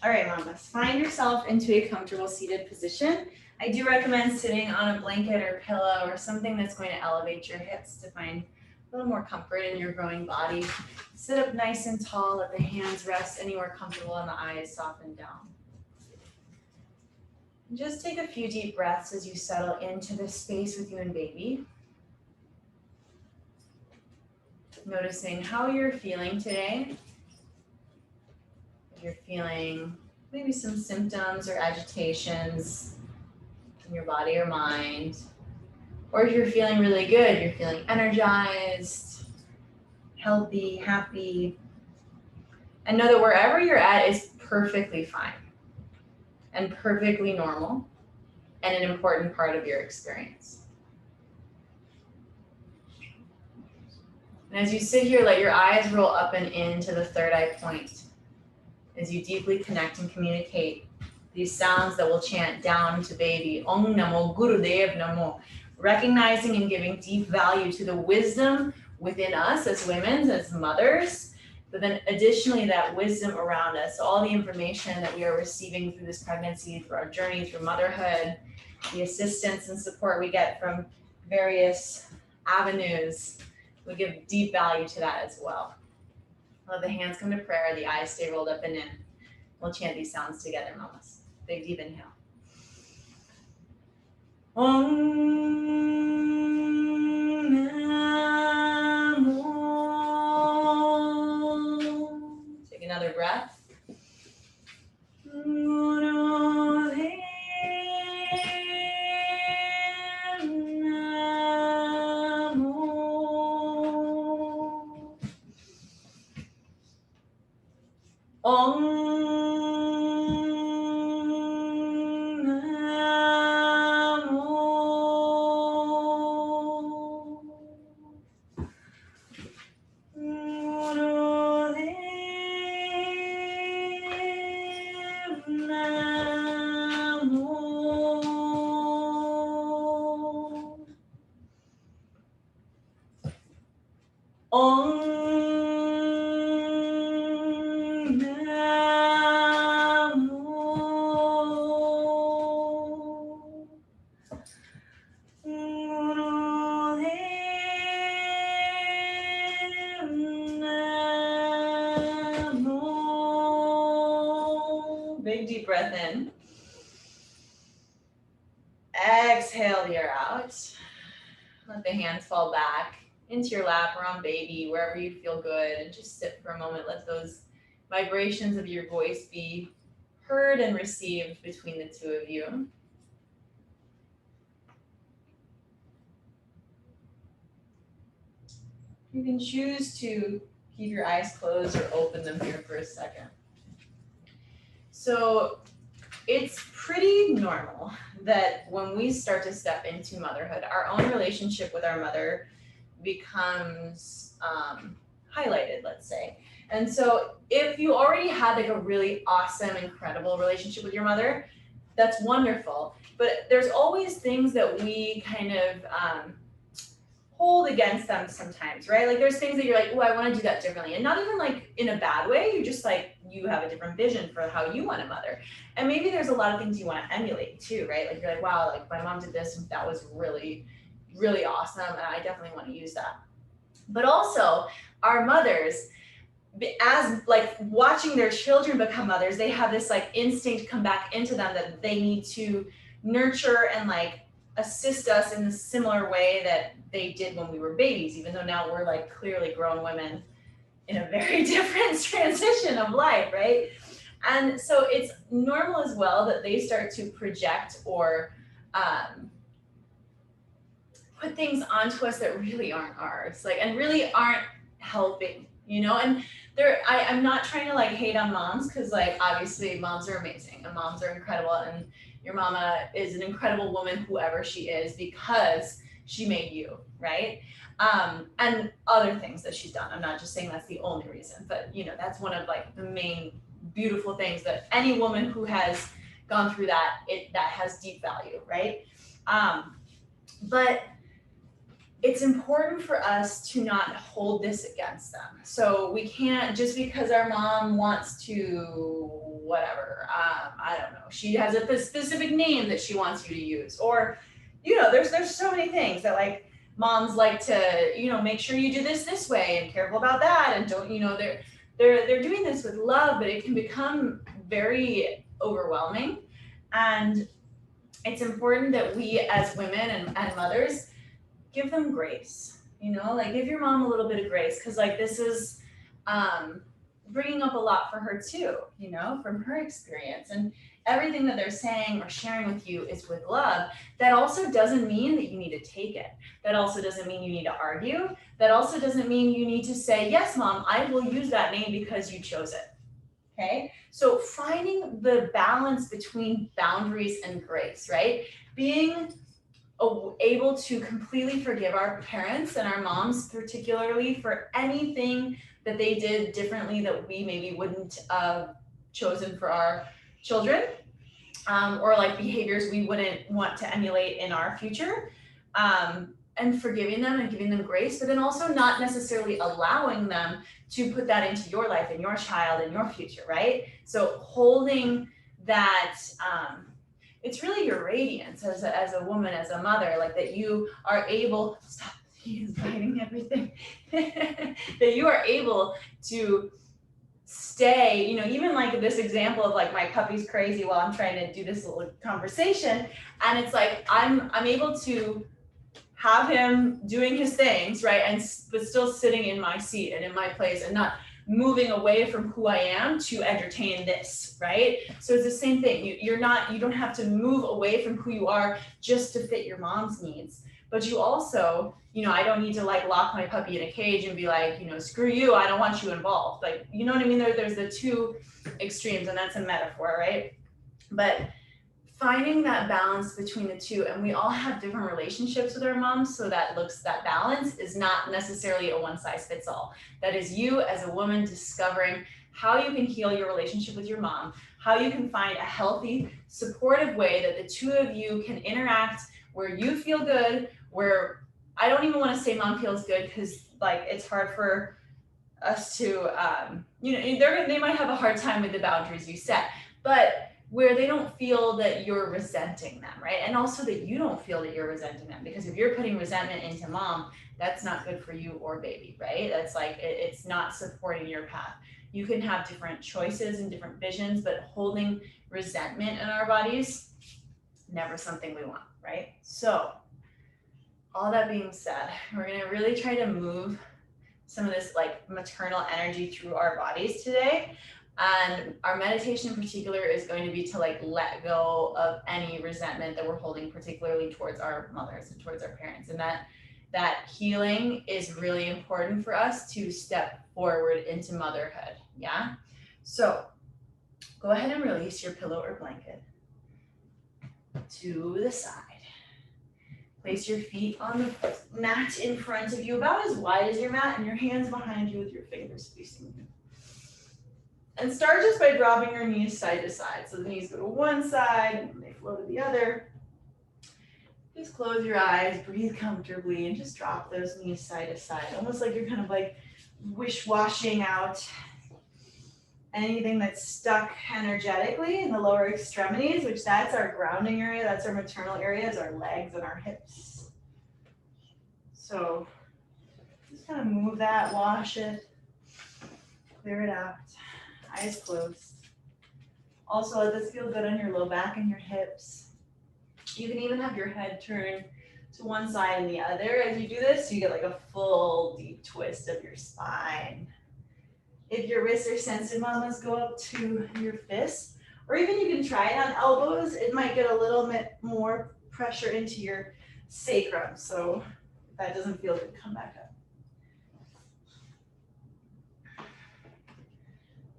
All right, mamas, find yourself into a comfortable seated position. I do recommend sitting on a blanket or pillow or something that's going to elevate your hips to find a little more comfort in your growing body. Sit up nice and tall, let the hands rest anywhere comfortable and the eyes soften down. And just take a few deep breaths as you settle into this space with you and baby. Noticing how you're feeling today. If you're feeling maybe some symptoms or agitations in your body or mind, or if you're feeling really good, you're feeling energized, healthy, happy, and know that wherever you're at is perfectly fine and perfectly normal and an important part of your experience. And as you sit here, let your eyes roll up and into the third eye point as you deeply connect and communicate these sounds that will chant down to baby. Om Namo Gurudev Namo. Recognizing and giving deep value to the wisdom within us as women, as mothers, but then additionally that wisdom around us. So all the information that we are receiving through this pregnancy, through our journey, through motherhood, the assistance and support we get from various avenues, we give deep value to that as well. Let the hands come to prayer, the eyes stay rolled up and in. We'll chant these sounds together, mamas. Big deep inhale. Om Namo. Take another breath. Om Big deep breath in. Exhale the air out. Let the hands fall back into your lap or on baby, wherever you feel good, and just sit for a moment. Let those vibrations of your voice be heard and received between the two of you. You can choose to keep your eyes closed or open them here for a second. So it's pretty normal that when we start to step into motherhood, our own relationship with our mother becomes highlighted, let's say. And so if you already had like a really awesome, incredible relationship with your mother, that's wonderful. But there's always things that we kind of hold against them sometimes, right? Like there's things that you're like, oh, I want to do that differently. And not even like in a bad way, you're just like, you have a different vision for how you want to mother. And maybe there's a lot of things you want to emulate too, right? Like you're like, wow, like my mom did this and that was really, really awesome. And I definitely want to use that. But also our mothers, as like watching their children become mothers, they have this like instinct come back into them that they need to nurture and like assist us in a similar way that they did when we were babies, even though now we're like clearly grown women in a very different transition of life, right? And so it's normal as well that they start to project or put things onto us that really aren't ours, like, and really aren't helping, you know? And I'm not trying to like hate on moms, because like obviously moms are amazing and moms are incredible, and your mama is an incredible woman, whoever she is, because she made you, right? And other things that she's done. I'm not just saying that's the only reason, but you know, that's one of like the main beautiful things that any woman who has gone through that, that has deep value, right? But it's important for us to not hold this against them. So we can't, just because our mom wants to, whatever, I don't know, she has a specific name that she wants you to use, or, there's so many things that like moms like to, make sure you do this way and careful about that, and don't, they're doing this with love, but it can become very overwhelming. And it's important that we as women and mothers give them grace, like give your mom a little bit of grace, because like this is bringing up a lot for her too, from her experience, and everything that they're saying or sharing with you is with love. That also doesn't mean that you need to take it. That also doesn't mean you need to argue. That also doesn't mean you need to say, yes, mom, I will use that name because you chose it. Okay, so finding the balance between boundaries and grace, right? Being able to completely forgive our parents and our moms, particularly for anything that they did differently that we maybe wouldn't have chosen for our children, or like behaviors we wouldn't want to emulate in our future, and forgiving them and giving them grace, but then also not necessarily allowing them to put that into your life and your child and your future, right? So holding that, it's really your radiance as a woman, as a mother, like that you are able, stop, he is biting everything, that you are able to stay, even like this example of like my puppy's crazy while I'm trying to do this little conversation, and it's like I'm able to have him doing his things, right, but still sitting in my seat and in my place and not moving away from who I am to entertain this, right? So it's the same thing. You don't have to move away from who you are just to fit your mom's needs. But you also, I don't need to like lock my puppy in a cage and be like, screw you, I don't want you involved. Like, you know what I mean? There's the two extremes, and that's a metaphor, right? But finding that balance between the two, and we all have different relationships with our moms, so that balance is not necessarily a one size fits all. That is you as a woman discovering how you can heal your relationship with your mom, how you can find a healthy, supportive way that the two of you can interact where you feel good, where I don't even want to say mom feels good, because like it's hard for us to, they might have a hard time with the boundaries you set, but where they don't feel that you're resenting them, right? And also that you don't feel that you're resenting them, because if you're putting resentment into mom, that's not good for you or baby, right? That's like, it's not supporting your path. You can have different choices and different visions, but holding resentment in our bodies, never something we want, right? So all that being said, we're gonna really try to move some of this like maternal energy through our bodies today. And our meditation in particular is going to be to like let go of any resentment that we're holding, particularly towards our mothers and towards our parents. And that healing is really important for us to step forward into motherhood. Yeah. So go ahead and release your pillow or blanket to the side. Place your feet on the mat in front of you, about as wide as your mat, and your hands behind you with your fingers facing you. And start just by dropping your knees side to side. So the knees go to one side and they flow to the other. Just close your eyes, breathe comfortably, and just drop those knees side to side. Almost like you're kind of like wish-washing out anything that's stuck energetically in the lower extremities, which that's our grounding area, that's our maternal areas, our legs and our hips. So just kind of move that, wash it, clear it out. Eyes closed. Also, let this feel good on your low back and your hips. You can even have your head turn to one side and the other. As you do this, so you get like a full deep twist of your spine. If your wrists are sensitive, mamas, go up to your fists. Or even you can try it on elbows. It might get a little bit more pressure into your sacrum. So if that doesn't feel good, come back up.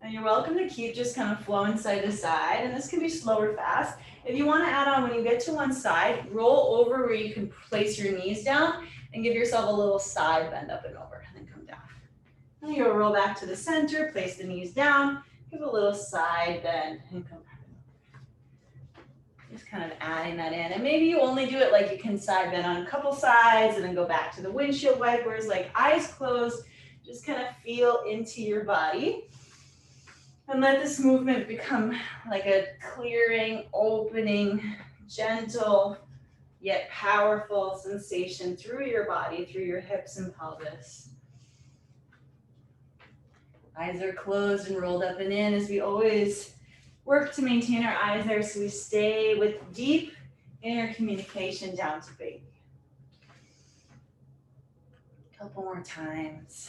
And you're welcome to keep just kind of flowing side to side, and this can be slow or fast. If you want to add on, when you get to one side, roll over where you can place your knees down and give yourself a little side bend up and over, and then come down. And you'll roll back to the center, place the knees down, give a little side bend, and come back. Just kind of adding that in. And maybe you only do it like you can side bend on a couple sides and then go back to the windshield wipers, like eyes closed. Just kind of feel into your body. And let this movement become like a clearing, opening, gentle, yet powerful sensation through your body, through your hips and pelvis. Eyes are closed and rolled up and in as we always work to maintain our eyes there so we stay with deep inner communication down to baby. A couple more times.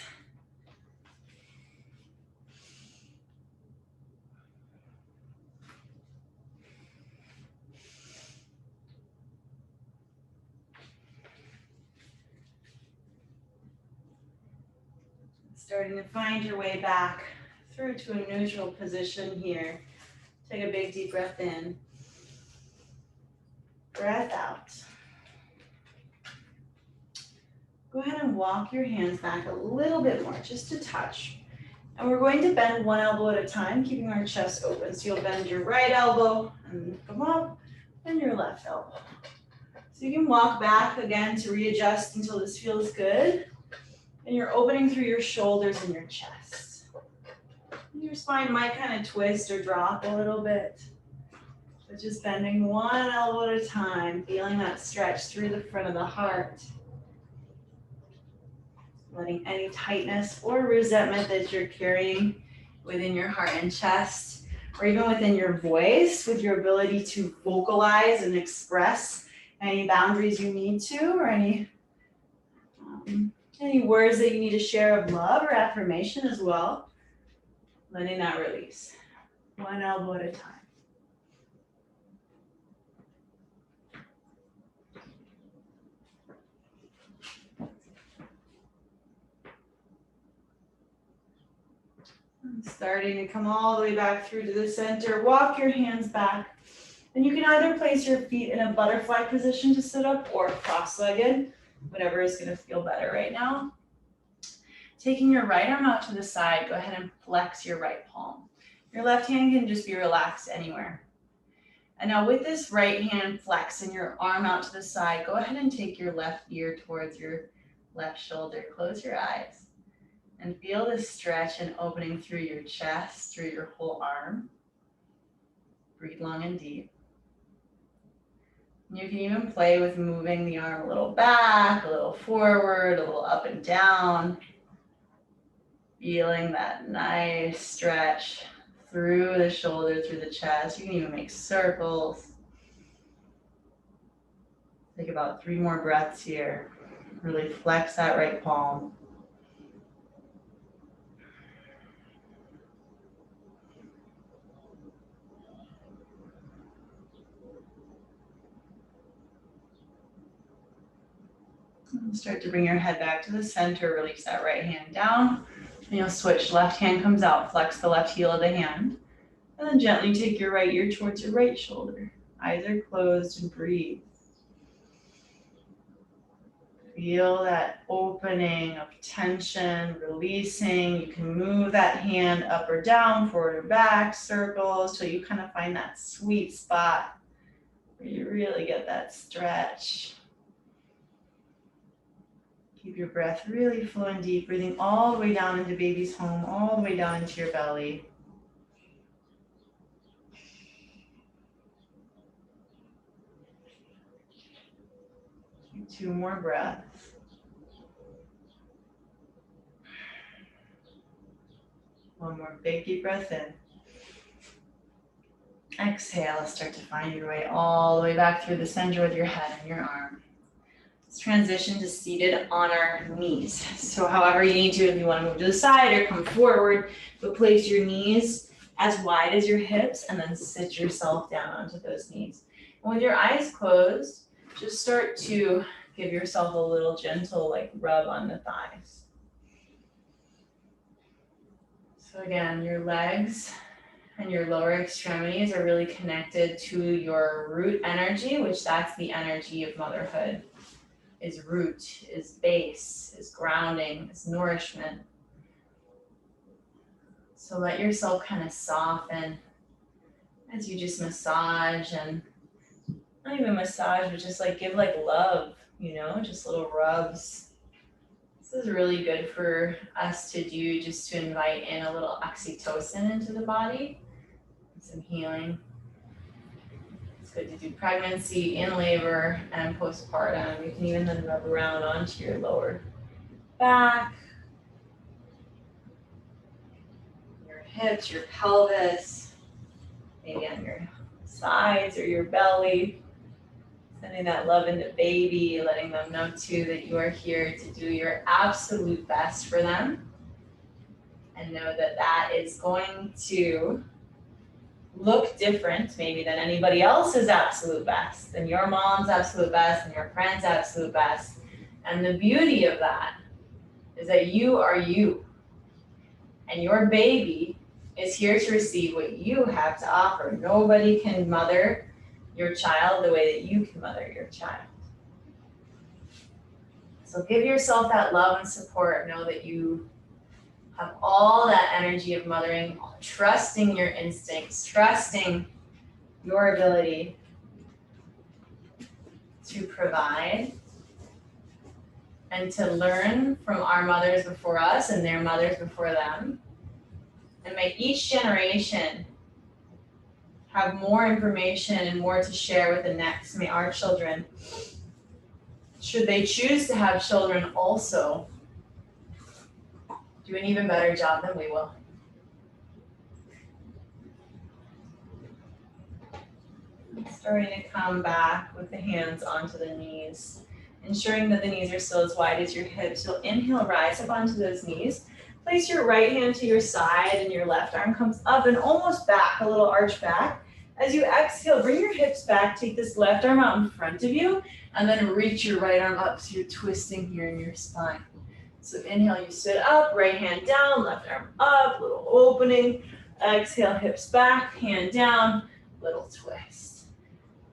Starting to find your way back through to a neutral position here. Take a big deep breath in. Breath out. Go ahead and walk your hands back a little bit more, just a touch. And we're going to bend one elbow at a time, keeping our chest open. So you'll bend your right elbow and come up, and your left elbow. So you can walk back again to readjust until this feels good. And you're opening through your shoulders and your chest. Your spine might kind of twist or drop a little bit. But just bending one elbow at a time, feeling that stretch through the front of the heart. Letting any tightness or resentment that you're carrying within your heart and chest, or even within your voice, with your ability to vocalize and express any boundaries you need to, or any words that you need to share of love or affirmation as well, letting that release. One elbow at a time. And starting to come all the way back through to the center. Walk your hands back. And you can either place your feet in a butterfly position to sit up or cross-legged, whatever is going to feel better right now. Taking your right arm out to the side, go ahead and flex your right palm. Your left hand can just be relaxed anywhere. And now with this right hand flex and your arm out to the side, go ahead and take your left ear towards your left shoulder. Close your eyes and feel the stretch and opening through your chest, through your whole arm. Breathe long and deep. You can even play with moving the arm a little back, a little forward, a little up and down. Feeling that nice stretch through the shoulder, through the chest. You can even make circles. Take about 3 more breaths here. Really flex that right palm. And start to bring your head back to the center. Release that right hand down. And you'll switch. Left hand comes out. Flex the left heel of the hand. And then gently take your right ear towards your right shoulder. Eyes are closed and breathe. Feel that opening of tension, releasing. You can move that hand up or down, forward or back, circles, till you kind of find that sweet spot where you really get that stretch. Keep your breath really flowing deep, breathing all the way down into baby's home, all the way down into your belly. 2 more breaths. One more big deep breath in. Exhale, start to find your way all the way back through the center with your head and your arm. Let's transition to seated on our knees. So however you need to, if you want to move to the side or come forward, but place your knees as wide as your hips and then sit yourself down onto those knees. And with your eyes closed, just start to give yourself a little gentle rub on the thighs. So again, your legs and your lower extremities are really connected to your root energy, which that's the energy of motherhood. Is root, is base, is grounding, is nourishment. So let yourself kind of soften as you just massage and Not even massage, but just like give like love, you know, just little rubs. This is really good for us to do just to invite in a little oxytocin into the body, some healing. It's good to do pregnancy, in labor, and postpartum. You can even then rub around onto your lower back, your hips, your pelvis, maybe on your sides or your belly. Sending that love into baby, letting them know too that you are here to do your absolute best for them. And know that that is going to look different maybe than anybody else's absolute best, than your mom's absolute best and your friend's absolute best. And the beauty of that is that you are you. And your baby is here to receive what you have to offer. Nobody can mother your child the way that you can mother your child. So give yourself that love and support. Know that you have all that energy of mothering, trusting your instincts, trusting your ability to provide and to learn from our mothers before us and their mothers before them. And may each generation have more information and more to share with the next. May our children, should they choose to have children, also do an even better job than we will. Starting to come back with the hands onto the knees, ensuring that the knees are still as wide as your hips. You'll inhale, rise up onto those knees. Place your right hand to your side and your left arm comes up and almost back, a little arch back. As you exhale, bring your hips back, take this left arm out in front of you, and then reach your right arm up so you're twisting here in your spine. So inhale, you sit up, right hand down, left arm up, little opening. Exhale, hips back, hand down, little twist.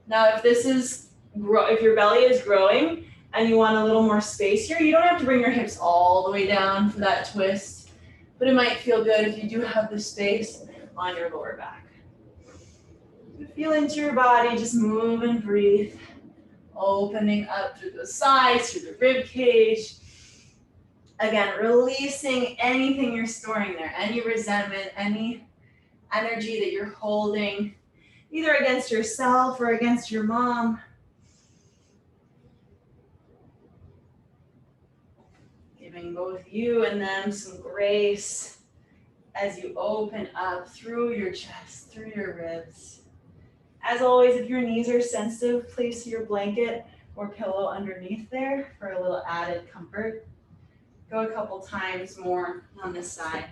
Now if your belly is growing and you want a little more space here, you don't have to bring your hips all the way down for that twist, but it might feel good if you do have the space on your lower back. Feel into your body, just move and breathe. Opening up through the sides, through the rib cage. Again, releasing anything you're storing there, any resentment, any energy that you're holding, either against yourself or against your mom. Giving both you and them some grace as you open up through your chest, through your ribs. As always, if your knees are sensitive, place your blanket or pillow underneath there for a little added comfort. Go a couple times more on this side.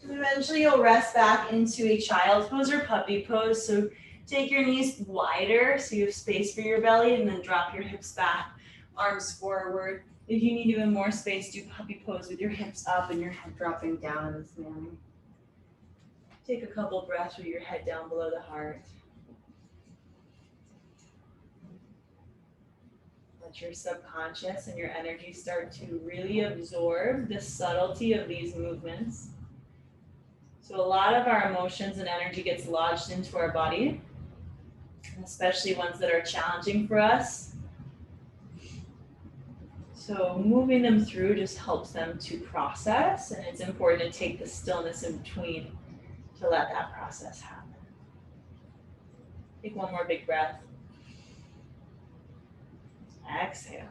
And eventually you'll rest back into a child's pose or puppy pose. So take your knees wider so you have space for your belly and then drop your hips back, arms forward. If you need even more space, do puppy pose with your hips up and your head dropping down in this manner. Take a couple breaths with your head down below the heart. Let your subconscious and your energy start to really absorb the subtlety of these movements. So a lot of our emotions and energy gets lodged into our body, especially ones that are challenging for us. So moving them through just helps them to process, and it's important to take the stillness in between to let that process happen. Take one more big breath. Exhale.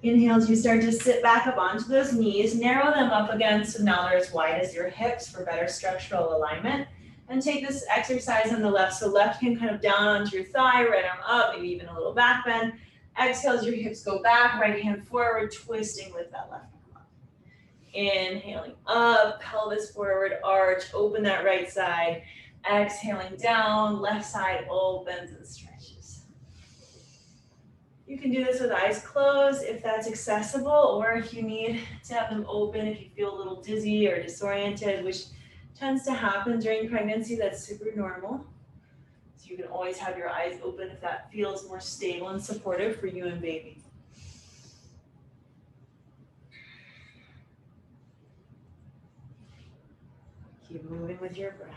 Inhale as you start to sit back up onto those knees, narrow them up again so now they're as wide as your hips for better structural alignment. And take this exercise on the left. So left hand kind of down onto your thigh, right arm up, maybe even a little back bend. Exhale as your hips go back, right hand forward, twisting with that left arm up. Inhaling up, pelvis forward, arch, open that right side. Exhaling down, left side opens and stretches. You can do this with eyes closed if that's accessible, or if you need to have them open, if you feel a little dizzy or disoriented, which tends to happen during pregnancy, that's super normal. So you can always have your eyes open if that feels more stable and supportive for you and baby. Keep moving with your breath.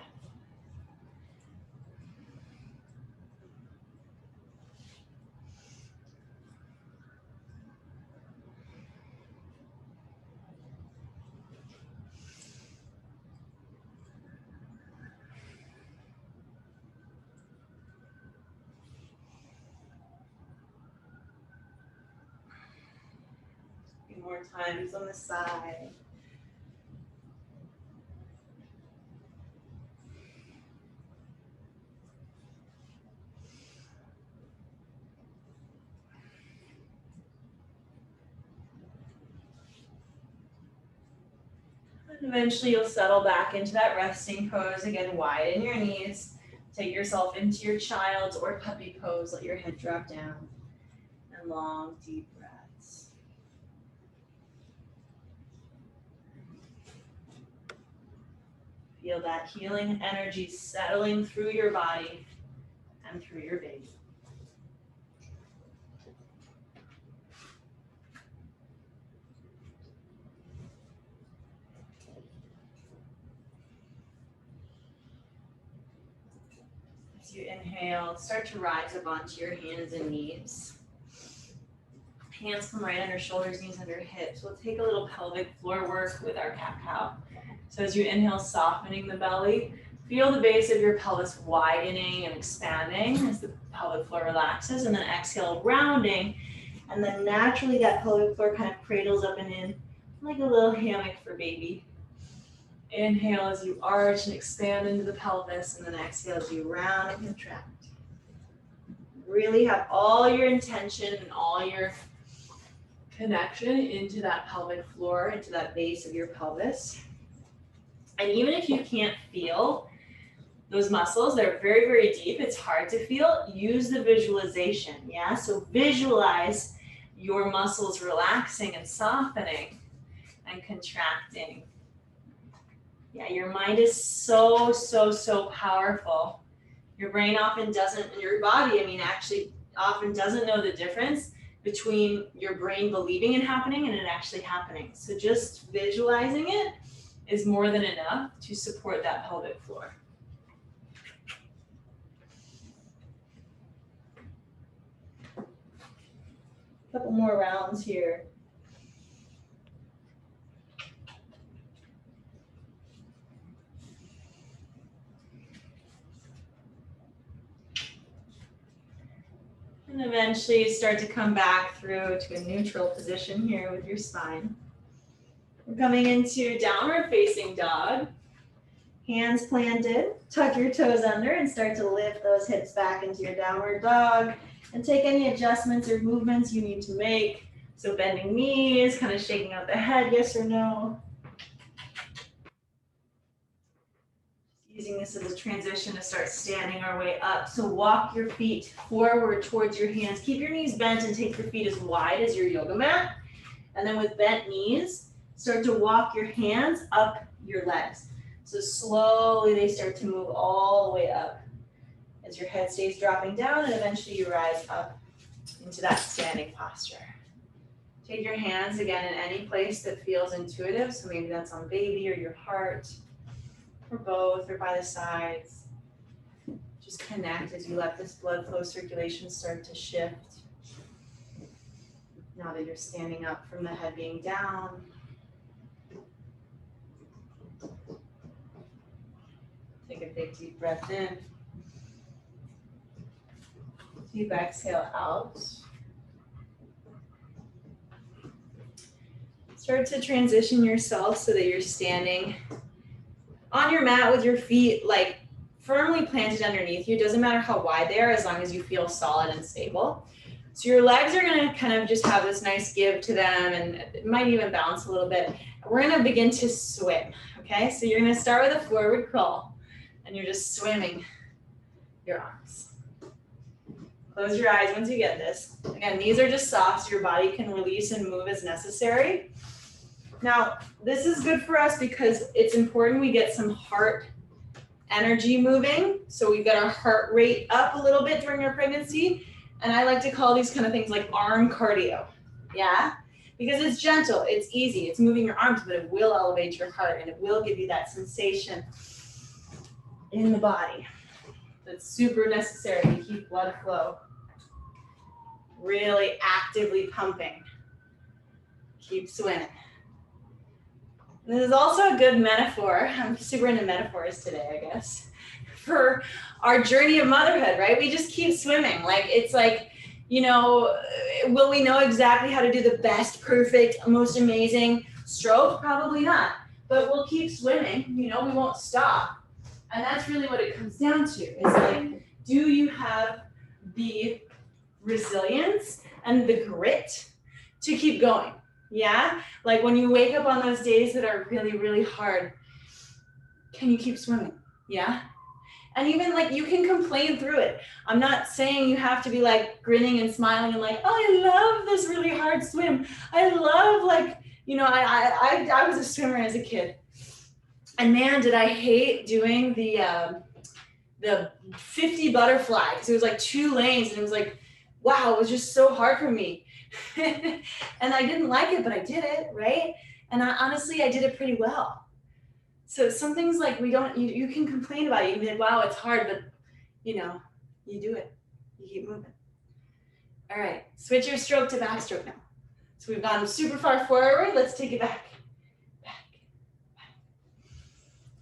A few more times on the side. Eventually you'll settle back into that resting pose. Again, widen your knees. Take yourself into your child's or puppy pose. Let your head drop down. And long, deep breaths. Feel that healing energy settling through your body and through your baby. As you inhale, start to rise up onto your hands and knees. Hands come right under shoulders, knees under hips. We'll take a little pelvic floor work with our cat-cow. So as you inhale, softening the belly, feel the base of your pelvis widening and expanding as the pelvic floor relaxes, and then exhale, rounding, and then naturally that pelvic floor kind of cradles up and in like a little hammock for baby. Inhale as you arch and expand into the pelvis, and then exhale as you round and contract. Really have all your intention and all your connection into that pelvic floor, into that base of your pelvis. And even if you can't feel those muscles, they're very, very deep, it's hard to feel, use the visualization, yeah? So visualize your muscles relaxing and softening and contracting. Yeah, your mind is so, so, so powerful. Your brain often doesn't, and your body, actually often doesn't know the difference between your brain believing it happening and it actually happening. So just visualizing it is more than enough to support that pelvic floor. A couple more rounds here. And eventually start to come back through to a neutral position here with your spine. We're coming into downward facing dog. Hands planted, tuck your toes under and start to lift those hips back into your downward dog, and take any adjustments or movements you need to make. So bending knees, kind of shaking out the head, yes or no. Using this as a transition to start standing our way up. So walk your feet forward towards your hands. Keep your knees bent and take your feet as wide as your yoga mat. And then with bent knees, start to walk your hands up your legs. So slowly they start to move all the way up as your head stays dropping down, and eventually you rise up into that standing posture. Take your hands again in any place that feels intuitive. So maybe that's on baby or your heart, or both, or by the sides. Just connect as you let this blood flow circulation start to shift. Now that you're standing up from the head being down. Take a big deep breath in. Deep exhale out. Start to transition yourself so that you're standing on your mat with your feet like firmly planted underneath you. It doesn't matter how wide they are as long as you feel solid and stable. So your legs are gonna kind of just have this nice give to them, and it might even bounce a little bit. We're gonna begin to swim, okay? So you're gonna start with a forward crawl, and you're just swimming your arms. Close your eyes once you get this. Again, these are just soft, so your body can release and move as necessary. Now, this is good for us because it's important we get some heart energy moving. So we've got our heart rate up a little bit during our pregnancy. And I like to call these kind of things like arm cardio. Yeah? because it's gentle, it's easy, it's moving your arms, but it will elevate your heart and it will give you that sensation in the body that's super necessary to keep blood flow really actively pumping. Keep swimming. This is also a good metaphor. I'm super into metaphors today, I guess, for our journey of motherhood, right? We just keep swimming. Like, it's like, you know, will we know exactly how to do the best, perfect, most amazing stroke? Probably not. But we'll keep swimming, you know, we won't stop. And that's really what it comes down to. It's like, do you have the resilience and the grit to keep going? Yeah? Like when you wake up on those days that are really, really hard, can you keep swimming? Yeah? And even like you can complain through it. I'm not saying you have to be like grinning and smiling and like, oh, I love this really hard swim. I love like, you know, I was a swimmer as a kid. And man, did I hate doing the 50 butterfly, because it was like 2 lanes and it was like, wow, it was just so hard for me. And I didn't like it, but I did it, right? And honestly, I did it pretty well. So some things like you can complain about it. You can be like, wow, it's hard, but you know, you do it. You keep moving. All right, switch your stroke to backstroke now. So we've gone super far forward. Let's take it back.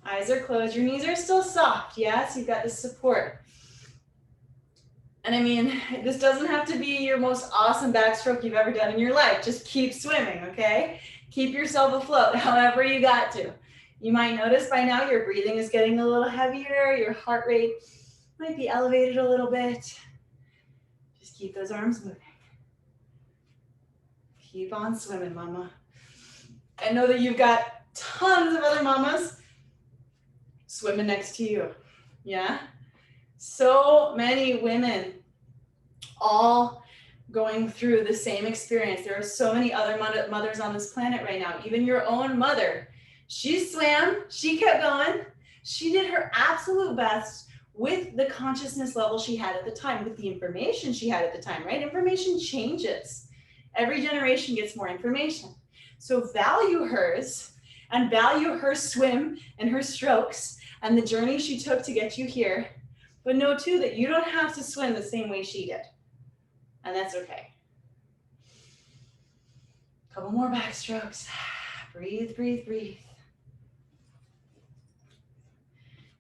Eyes are closed. Your knees are still soft, yeah? So you've got this support. And I mean, this doesn't have to be your most awesome backstroke you've ever done in your life. Just keep swimming, okay? Keep yourself afloat however you got to. You might notice by now your breathing is getting a little heavier. Your heart rate might be elevated a little bit. Just keep those arms moving. Keep on swimming, mama. And know that you've got tons of other mamas swimming next to you, yeah? So many women all going through the same experience. There are so many other mothers on this planet right now, even your own mother. She swam, she kept going. She did her absolute best with the consciousness level she had at the time, with the information she had at the time, right? Information changes. Every generation gets more information. So value hers and value her swim and her strokes and the journey she took to get you here. But know too that you don't have to swim the same way she did. And that's okay. Couple more backstrokes. Breathe, breathe, breathe.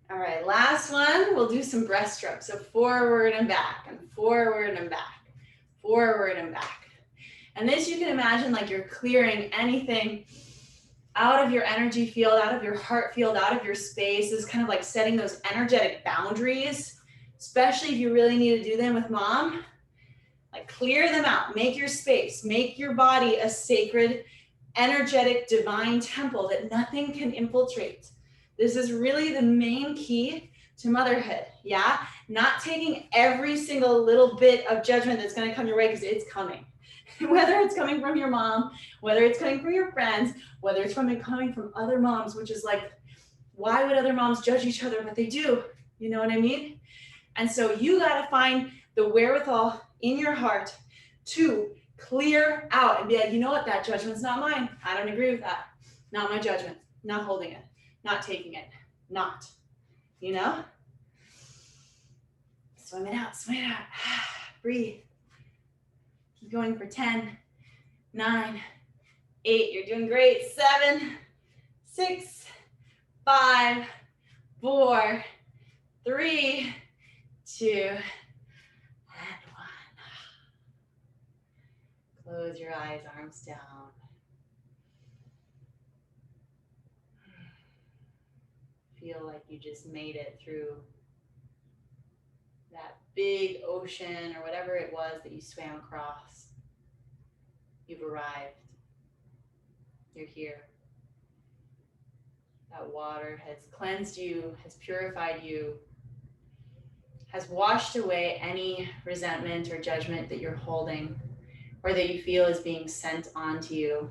All right, last one, we'll do some breaststroke. So forward and back, and forward and back, forward and back. And this you can imagine like you're clearing anything out of your energy field, out of your heart field, out of your space. This is kind of like setting those energetic boundaries, especially if you really need to do them with mom. Like clear them out, make your space, make your body a sacred, energetic, divine temple that nothing can infiltrate. This is really the main key to motherhood, yeah? Not taking every single little bit of judgment that's gonna come your way, because it's coming. Whether it's coming from your mom, whether it's coming from your friends, whether it's coming from other moms, which is like, why would other moms judge each other? But they do, you know what I mean? And so you gotta find the wherewithal in your heart to clear out and be like, you know what, that judgment's not mine. I don't agree with that. Not my judgment, not holding it, not taking it, not, you know? Swim it out, swim it out. Breathe. Keep going for 10, 9, 8, you're doing great. 7, 6, 5, 4, 3, 2, and 1. Close your eyes, arms down. Feel like you just made it through that big ocean or whatever it was that you swam across. You've arrived. You're here. That water has cleansed you, has purified you, has washed away any resentment or judgment that you're holding or that you feel is being sent onto you.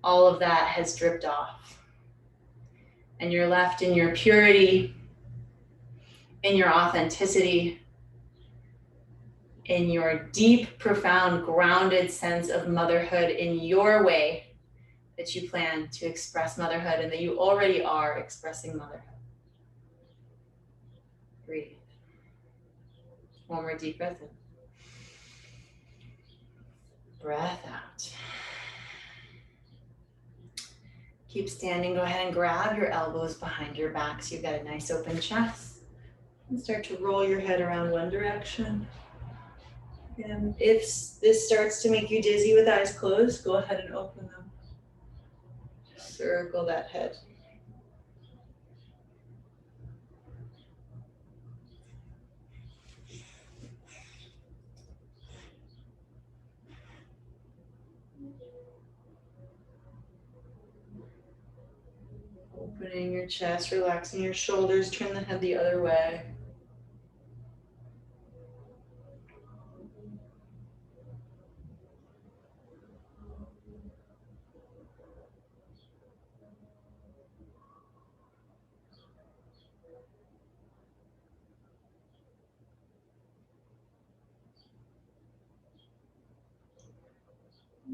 All of that has dripped off. And you're left in your purity, in your authenticity, in your deep, profound, grounded sense of motherhood in your way that you plan to express motherhood and that you already are expressing motherhood. Breathe. One more deep breath in. Breath out. Keep standing. Go ahead and grab your elbows behind your back so you've got a nice open chest. And start to roll your head around one direction. And if this starts to make you dizzy with eyes closed, go ahead and open them. Circle that head. Opening your chest, relaxing your shoulders, turn the head the other way.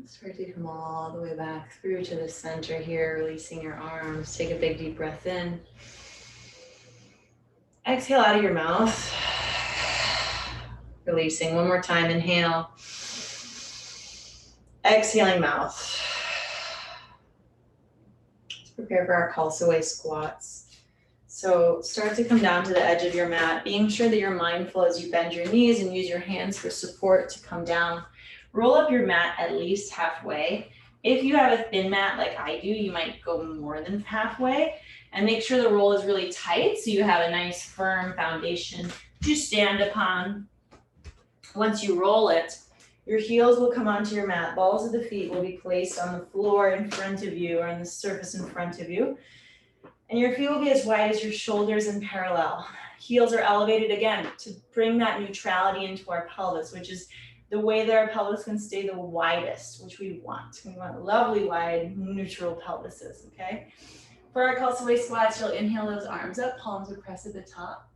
Start to come all the way back through to the center here, releasing your arms. Take a big deep breath in. Exhale out of your mouth. Releasing one more time, inhale. Exhaling mouth. Let's prepare for our Khalsa squats. So start to come down to the edge of your mat, being sure that you're mindful as you bend your knees and use your hands for support to come down. Roll up your mat at least halfway. If you have a thin mat like I do, you might go more than halfway. And make sure the roll is really tight so you have a nice firm foundation to stand upon. Once you roll it, your heels will come onto your mat. Balls of the feet will be placed on the floor in front of you or on the surface in front of you. And your feet will be as wide as your shoulders and parallel. Heels are elevated again to bring that neutrality into our pelvis, which is the way that our pelvis can stay the widest, which we want. We want lovely, wide, neutral pelvises, okay? For our Khalsa squats, you'll inhale those arms up, palms will press at the top.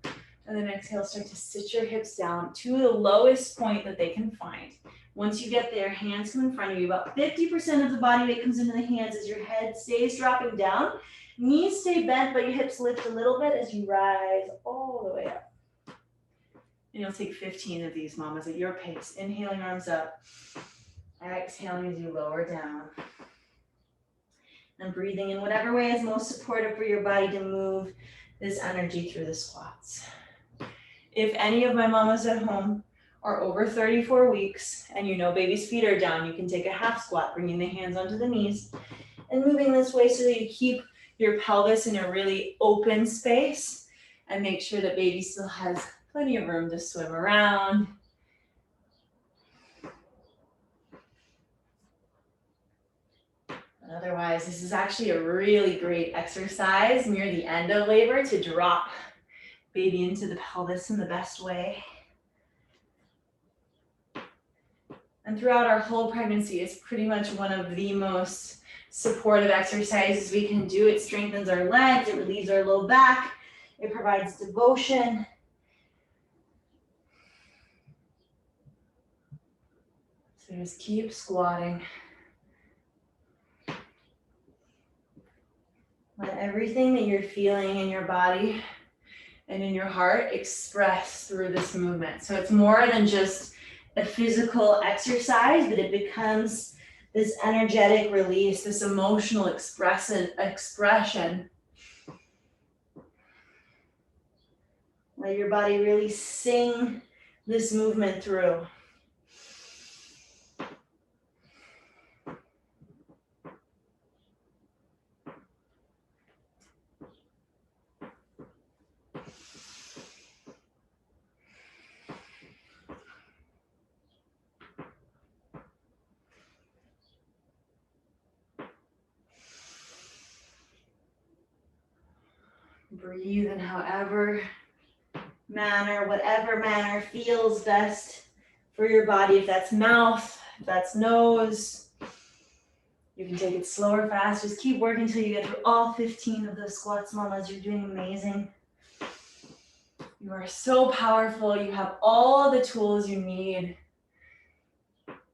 And then exhale, start to sit your hips down to the lowest point that they can find. Once you get there, hands come in front of you. About 50% of the body weight comes into the hands as your head stays dropping down. Knees stay bent, but your hips lift a little bit as you rise all the way up. And you'll take 15 of these, mamas, at your pace. Inhaling, arms up. Exhaling as you lower down. And breathing in whatever way is most supportive for your body to move this energy through the squats. If any of my mamas at home are over 34 weeks and you know baby's feet are down, you can take a half squat, bringing the hands onto the knees and moving this way so that you keep your pelvis in a really open space and make sure that baby still has plenty of room to swim around. Otherwise, this is actually a really great exercise near the end of labor to drop baby into the pelvis in the best way. And throughout our whole pregnancy, it's pretty much one of the most supportive exercises we can do. It strengthens our legs, it relieves our low back, it provides devotion. So just keep squatting. Let everything that you're feeling in your body and in your heart express through this movement. So it's more than just a physical exercise, but it becomes this energetic release, this emotional expression. Let your body really sing this movement through. Breathe in however manner, whatever manner feels best for your body. If that's mouth, if that's nose, you can take it slow or fast. Just keep working until you get through all 15 of those squats, mamas. You're doing amazing. You are so powerful. You have all the tools you need.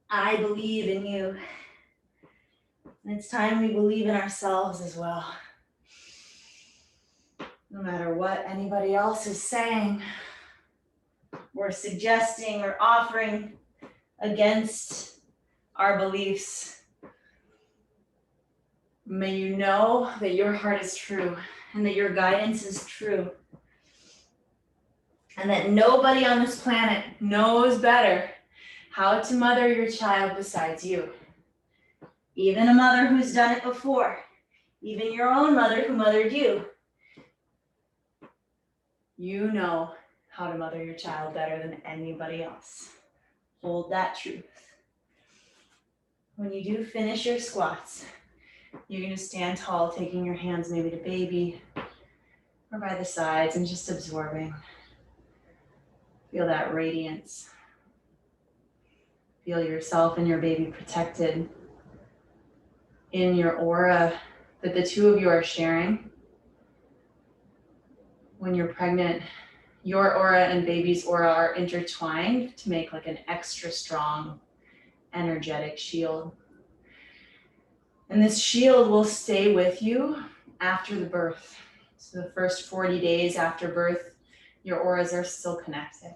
I believe in you. And it's time we believe in ourselves as well. No matter what anybody else is saying or suggesting or offering against our beliefs, may you know that your heart is true and that your guidance is true. And that nobody on this planet knows better how to mother your child besides you. Even a mother who's done it before, even your own mother who mothered you. You know how to mother your child better than anybody else. Hold that truth. When you do finish your squats, you're going to stand tall, taking your hands maybe to baby or by the sides and just absorbing. Feel that radiance. Feel yourself and your baby protected in your aura that the two of you are sharing. When you're pregnant, your aura and baby's aura are intertwined to make like an extra strong, energetic shield. And this shield will stay with you after the birth. So the first 40 days after birth, your auras are still connected.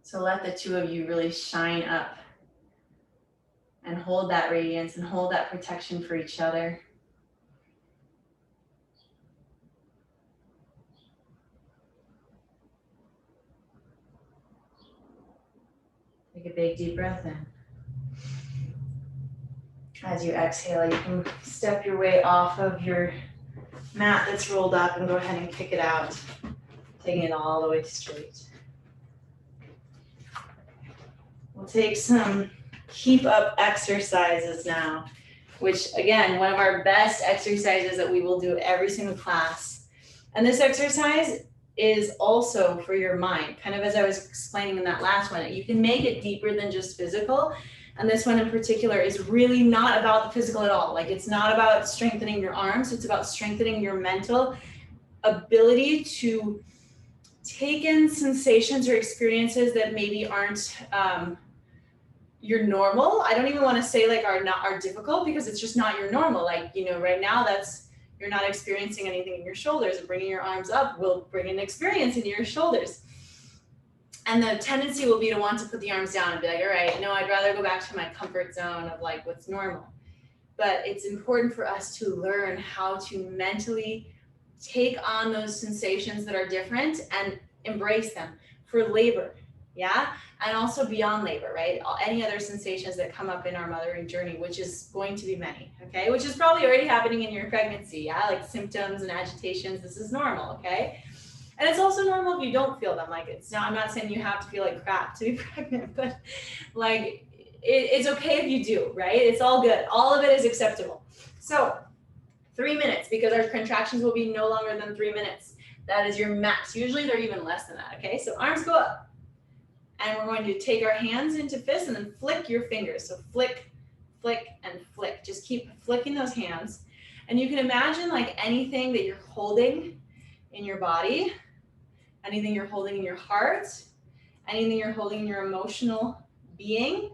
So let the two of you really shine up and hold that radiance and hold that protection for each other. Take a big deep breath in. As you exhale, you can step your way off of your mat that's rolled up and go ahead and kick it out, taking it all the way straight. We'll take some keep up exercises now, which again, one of our best exercises that we will do every single class. And this exercise is also for your mind, kind of as I was explaining in that last one. You can make it deeper than just physical. And this one in particular is really not about the physical at all. Like it's not about strengthening your arms. It's about strengthening your mental ability to take in sensations or experiences that maybe aren't your normal. I don't even want to say like are difficult, because it's just not your normal. Like, you know, right now you're not experiencing anything in your shoulders, and bringing your arms up will bring an experience into your shoulders. And the tendency will be to want to put the arms down and be like, all right, no, I'd rather go back to my comfort zone of like what's normal. But it's important for us to learn how to mentally take on those sensations that are different and embrace them for labor, yeah? And also beyond labor, right? Any other sensations that come up in our mothering journey, which is going to be many, okay? Which is probably already happening in your pregnancy, yeah? Like symptoms and agitations, this is normal, okay? And it's also normal if you don't feel them. Like I'm not saying you have to feel like crap to be pregnant, but like it's okay if you do, right? It's all good. All of it is acceptable. So 3 minutes, because our contractions will be no longer than 3 minutes. That is your max. Usually they're even less than that, okay? So arms go up. And we're going to take our hands into fists and then flick your fingers. So flick, flick, and flick. Just keep flicking those hands. And you can imagine like anything that you're holding in your body, anything you're holding in your heart, anything you're holding in your emotional being,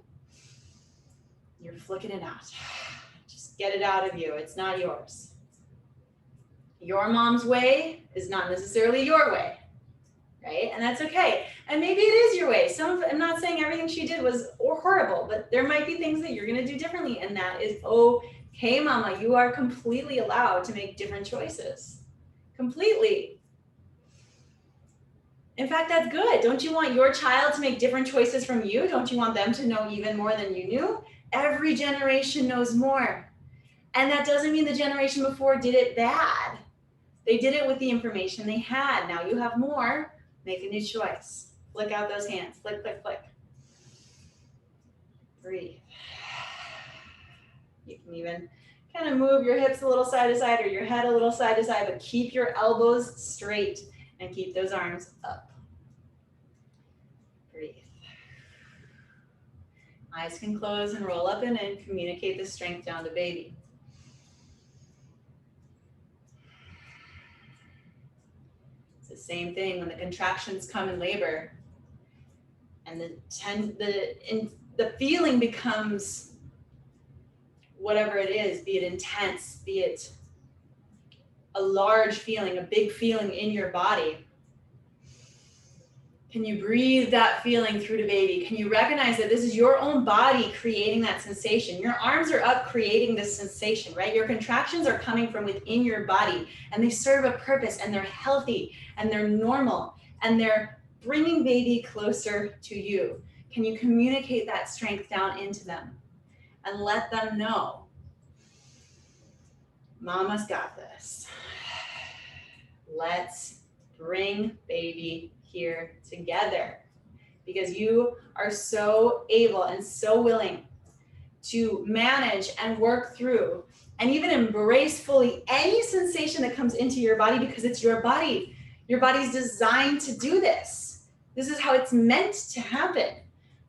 you're flicking it out. Just get it out of you. It's not yours. Your mom's way is not necessarily your way, right? And that's okay. And maybe it is your way. I'm not saying everything she did was horrible, but there might be things that you're going to do differently, and that is okay, mama. You are completely allowed to make different choices. Completely. In fact, that's good. Don't you want your child to make different choices from you? Don't you want them to know even more than you knew? Every generation knows more. And that doesn't mean the generation before did it bad. They did it with the information they had. Now you have more. Make a new choice. Flick out those hands. Flick, flick, flick. Breathe. You can even kind of move your hips a little side to side or your head a little side to side, but keep your elbows straight and keep those arms up. Breathe. Eyes can close and roll up and in. Communicate the strength down to baby. It's as Same thing when the contractions come in labor and the feeling becomes whatever it is, be it intense, be it a large feeling, a big feeling in your body. Can you breathe that feeling through to baby? Can you recognize that this is your own body creating that sensation? Your arms are up creating this sensation, right? Your contractions are coming from within your body and they serve a purpose and they're healthy and they're normal and they're bringing baby closer to you. Can you communicate that strength down into them and let them know, Mama's got this. Let's bring baby here together. Because you are so able and so willing to manage and work through and even embrace fully any sensation that comes into your body because it's your body. Your body's designed to do this. This is how it's meant to happen.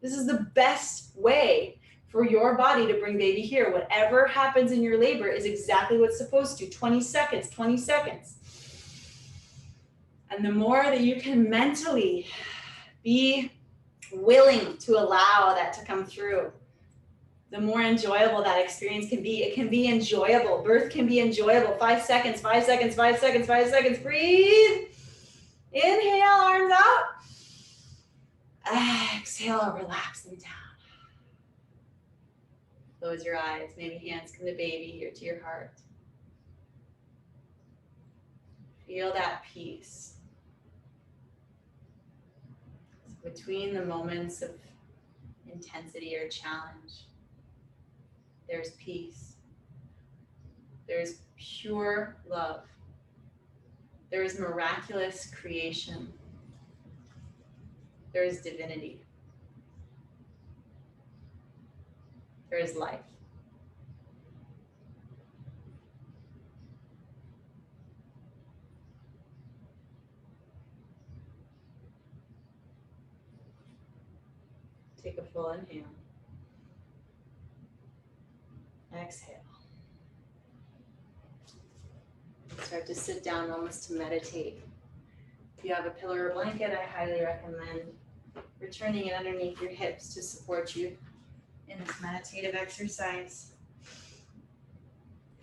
This is the best way for your body to bring baby here. Whatever happens in your labor is exactly what's supposed to. 20 seconds, 20 seconds. And the more that you can mentally be willing to allow that to come through, the more enjoyable that experience can be. It can be enjoyable. Birth can be enjoyable. 5 seconds, 5 seconds, 5 seconds, 5 seconds. Breathe. Inhale, arms out. Exhale, relax them down. Close your eyes. Maybe hands come to baby here to your heart. Feel that peace. Between the moments of intensity or challenge, there's peace. There's pure love. There is miraculous creation. There is divinity. There is life. Take a full inhale. Exhale. Start to sit down almost to meditate. If you have a pillow or blanket, I highly recommend returning it underneath your hips to support you in this meditative exercise.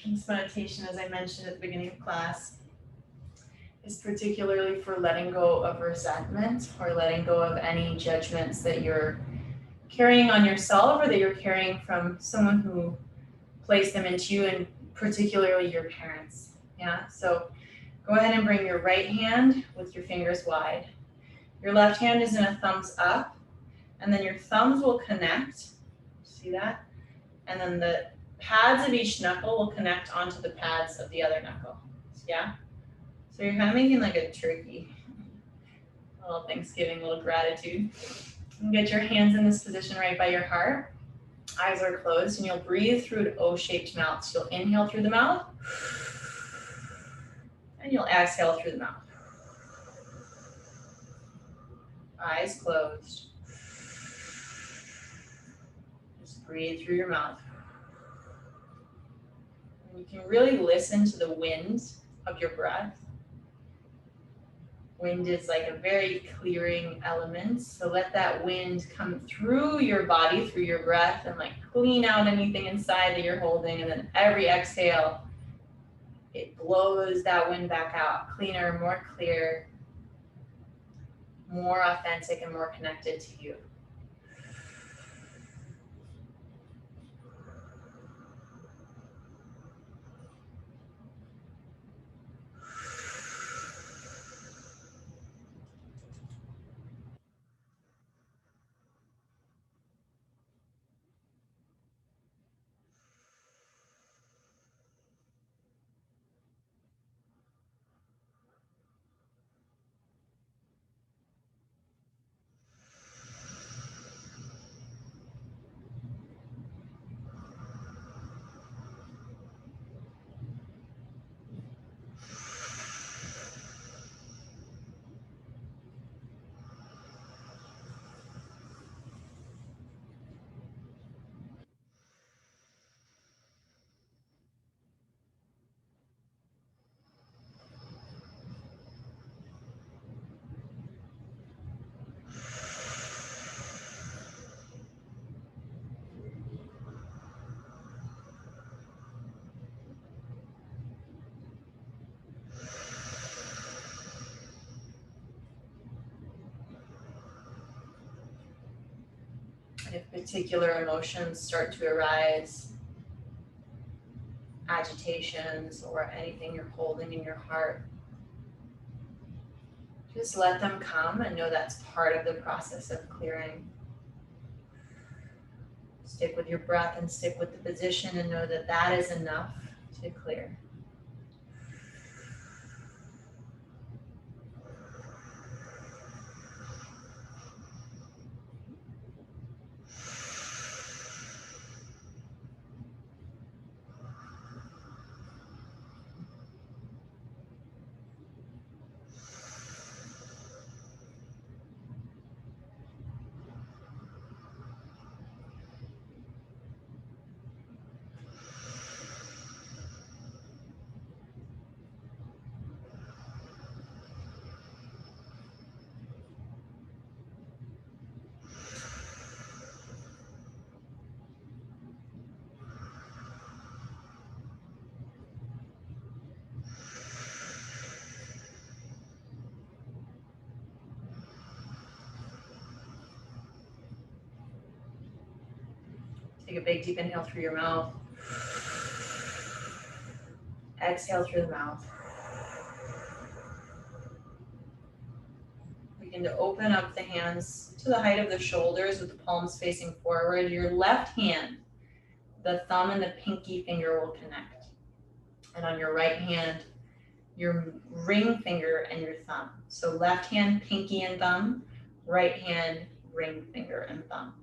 This meditation, as I mentioned at the beginning of class, is particularly for letting go of resentment or letting go of any judgments that you're carrying on yourself or that you're carrying from someone who placed them into you, and particularly your parents. Yeah, so go ahead and bring your right hand with your fingers wide. Your left hand is in a thumbs up, and then your thumbs will connect. See that? And then the pads of each knuckle will connect onto the pads of the other knuckle. Yeah? So you're kind of making like a turkey. A little Thanksgiving, a little gratitude. And get your hands in this position right by your heart. Eyes are closed, and you'll breathe through an O-shaped mouth. So you'll inhale through the mouth, and you'll exhale through the mouth. Eyes closed. Just breathe through your mouth. And you can really listen to the wind of your breath. Wind is like a very clearing element. So let that wind come through your body, through your breath, and like clean out anything inside that you're holding. And then every exhale, it blows that wind back out. Cleaner, more clear, more authentic, and more connected to you. particular emotions start to arise, agitations or anything you're holding in your heart, just let them come and know that's part of the process of clearing. Stick with your breath and stick with the position and know that that is enough to clear. Take a big deep inhale through your mouth. Exhale through the mouth. Begin to open up the hands to the height of the shoulders with the palms facing forward. Your left hand, the thumb and the pinky finger will connect. And on your right hand, your ring finger and your thumb. So left hand, pinky and thumb, right hand, ring finger and thumb.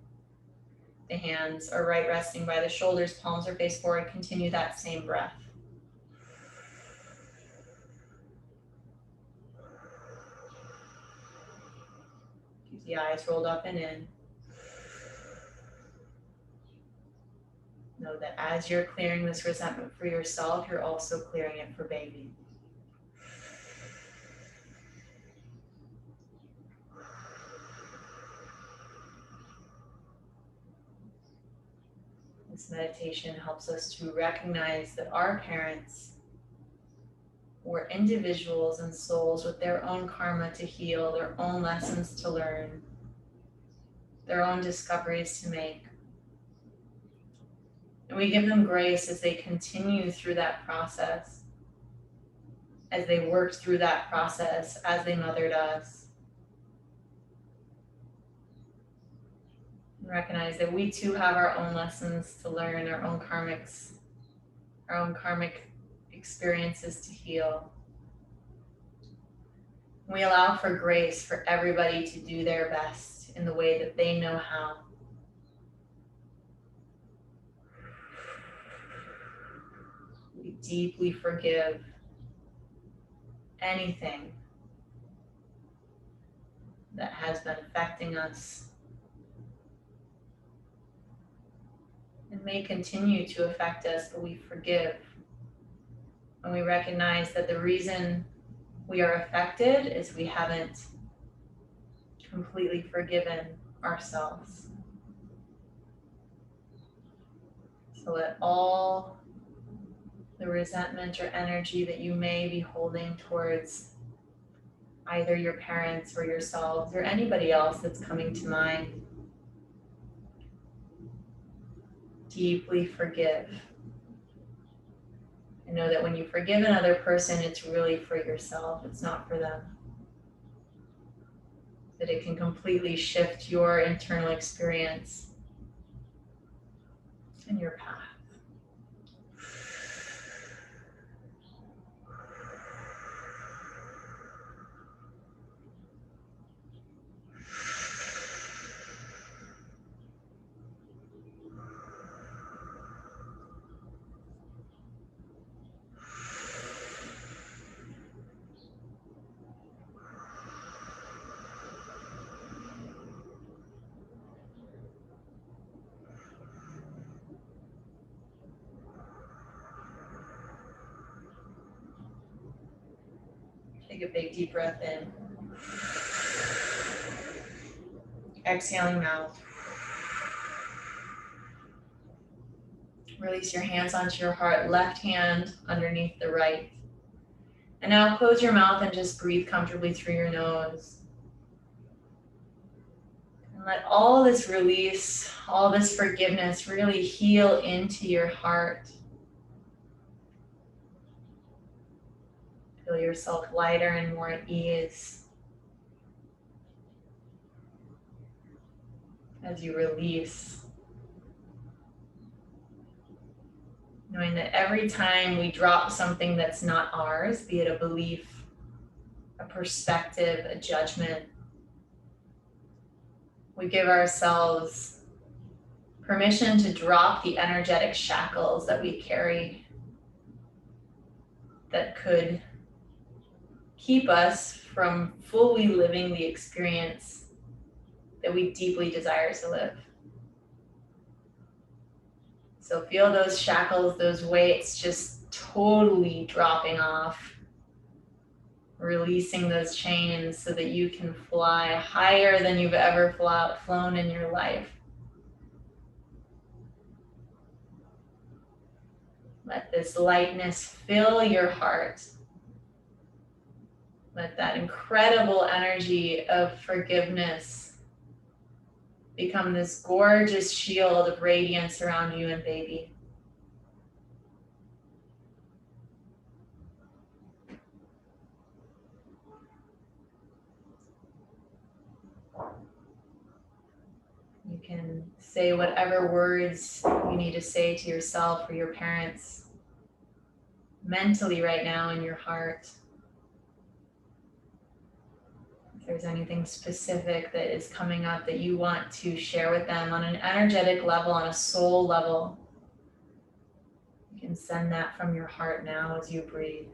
The hands are right resting by the shoulders, palms are face forward. Continue that same breath. Keep the eyes rolled up and in. Know that as you're clearing this resentment for yourself, you're also clearing it for baby. This meditation helps us to recognize that our parents were individuals and souls with their own karma to heal, their own lessons to learn, their own discoveries to make. And we give them grace as they continue through that process, as they worked through that process, as they mothered us. And recognize that we too have our own lessons to learn, our own karmic experiences to heal. We allow for grace for everybody to do their best in the way that they know how. We deeply forgive anything that has been affecting us and may continue to affect us, but we forgive. And we recognize that the reason we are affected is we haven't completely forgiven ourselves. So let all the resentment or energy that you may be holding towards either your parents or yourselves or anybody else that's coming to mind, deeply forgive. And know that when you forgive another person, it's really for yourself, it's not for them. That it can completely shift your internal experience and your path. Take a big deep breath in. Exhaling mouth. Release your hands onto your heart, left hand underneath the right. And now close your mouth and just breathe comfortably through your nose. Let all this release, all this forgiveness really heal into your heart. Feel yourself lighter and more at ease as you release. Knowing that every time we drop something that's not ours, be it a belief, a perspective, a judgment, we give ourselves permission to drop the energetic shackles that we carry that could keep us from fully living the experience that we deeply desire to live. So feel those shackles, those weights just totally dropping off, releasing those chains so that you can fly higher than you've ever flown in your life. Let this lightness fill your heart. Let that incredible energy of forgiveness become this gorgeous shield of radiance around you and baby. You can say whatever words you need to say to yourself or your parents mentally right now in your heart. If there's anything specific that is coming up that you want to share with them on an energetic level, on a soul level, you can send that from your heart now as you breathe.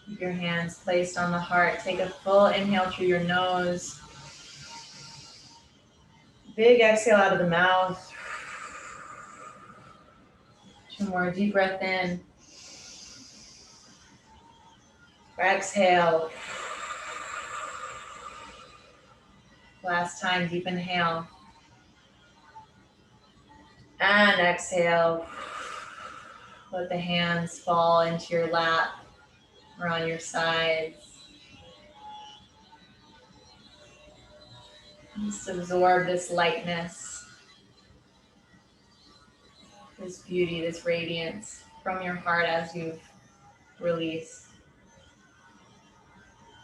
Keep your hands placed on the heart. Take a full inhale through your nose. Big exhale out of the mouth. 2 more, deep breath in. Exhale. Last time, deep inhale. And exhale. Let the hands fall into your lap or on your sides. Just absorb this lightness, this beauty, this radiance from your heart as you've released.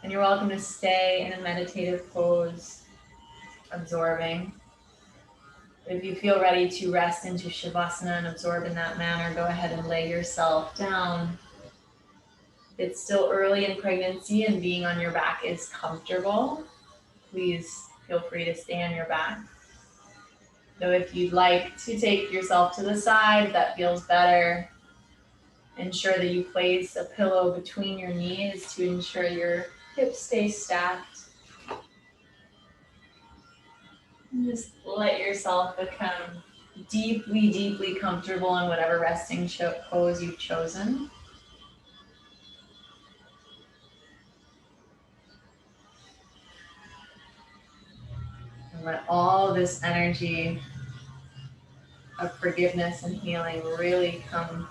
And you're welcome to stay in a meditative pose, absorbing. If you feel ready to rest into Shavasana and absorb in that manner, go ahead and lay yourself down. It's still early in pregnancy and being on your back is comfortable. Please feel free to stay on your back. So if you'd like to take yourself to the side, that feels better. Ensure that you place a pillow between your knees to ensure your hips stay stacked. And just let yourself become deeply, deeply comfortable in whatever resting pose you've chosen. And let all this energy of forgiveness and healing really come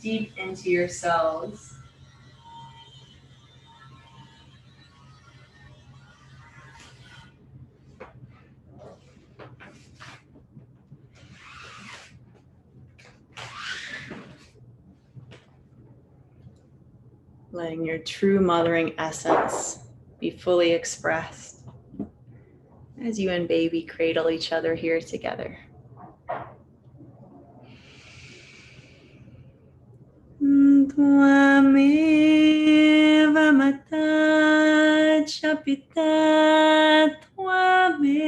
deep into your cells. letting your true mothering essence be fully expressed as you and baby cradle each other here together. Tvameva mata chapita tvameva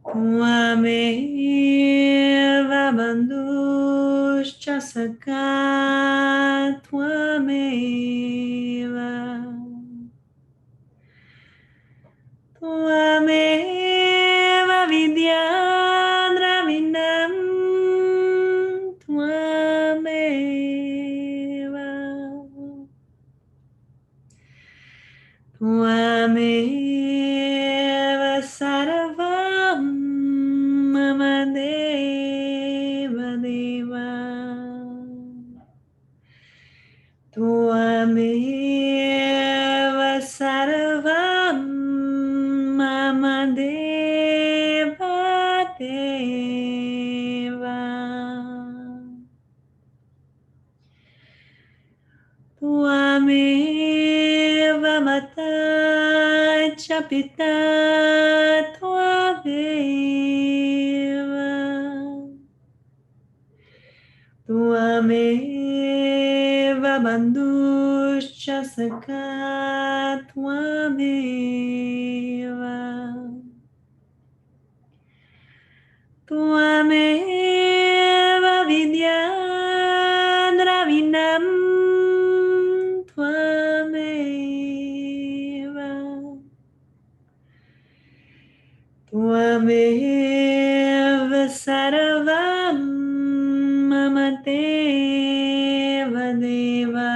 Tvameva bandhuscha saka tvameva Tvameva vidya dravinam Tvameva Tvameva sarvam mama deva deva Tvameva sarvam mama deva deva Tvameva mata chapita tvameva Tvameva bandhuscha saka tvameva Tvameva vidya dravinam Tvameva Tvameva sarvam mama deva deva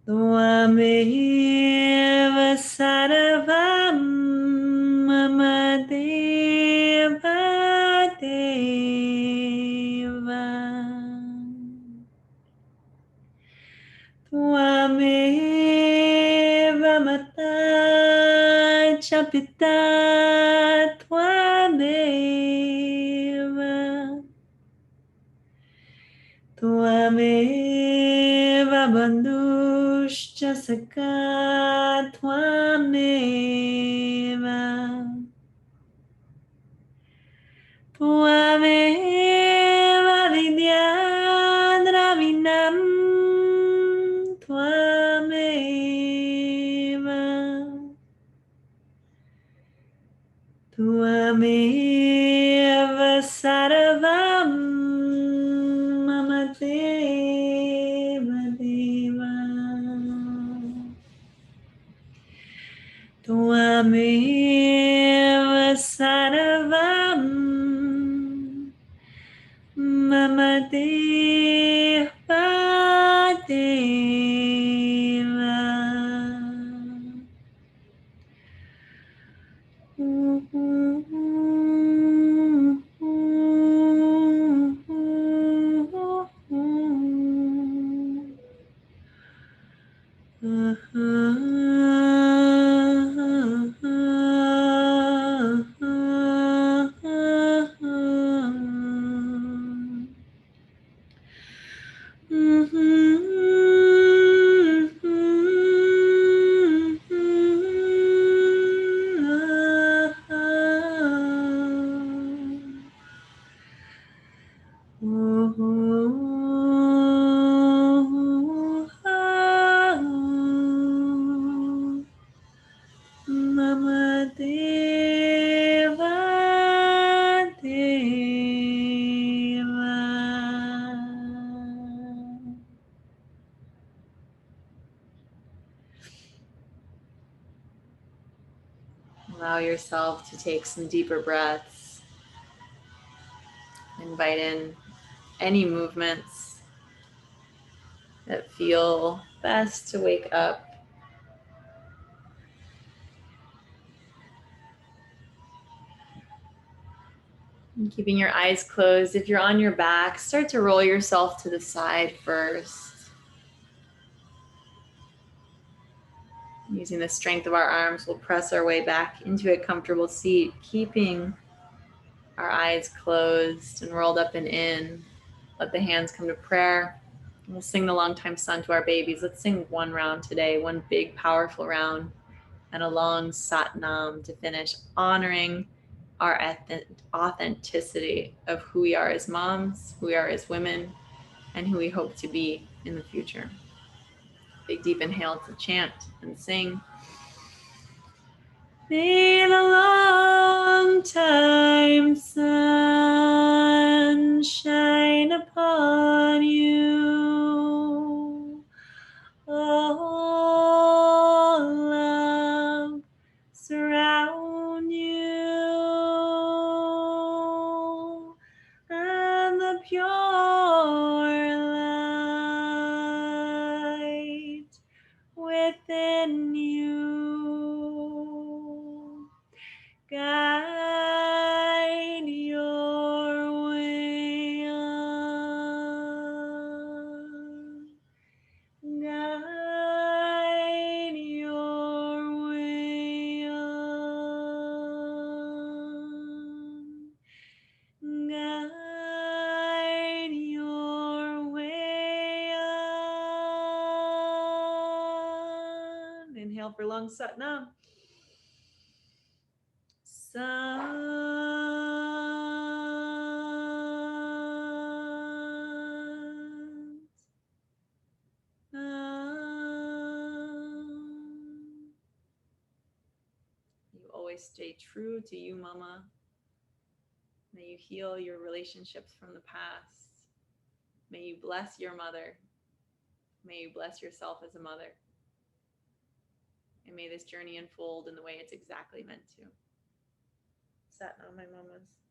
Tvameva sarvam mama deva deva Tvameva mata chapita tvameva Tvameva bandhuscha saka tvameva Tvameva vidya dravinam Tvameva Tvameva sarvam mama deva deva Tvameva sarvam mama deva deva Mama Deva Deva. Allow yourself to take some deeper breaths. Invite in any movements that feel best to wake up. And keeping your eyes closed. If you're on your back, start to roll yourself to the side first. Using the strength of our arms, we'll press our way back into a comfortable seat, keeping our eyes closed and rolled up and in. Let the hands come to prayer. We'll sing the long time sun to our babies. Let's sing one round today, one big, powerful round, and a long Sat Nam to finish, honoring our authenticity of who we are as moms, who we are as women, and who we hope to be in the future. Big, deep inhale to chant and sing. May the long time sun shine upon you. All love surround you, and the pure light within you guide your way on. Guide your way on. Guide your way on. Inhale for long Sat Nam. You always stay true to you, Mama. May you heal your relationships from the past. May you bless your mother. May you bless yourself as a mother. And may this journey unfold in the way it's exactly meant to. Sat Nam, my mamas.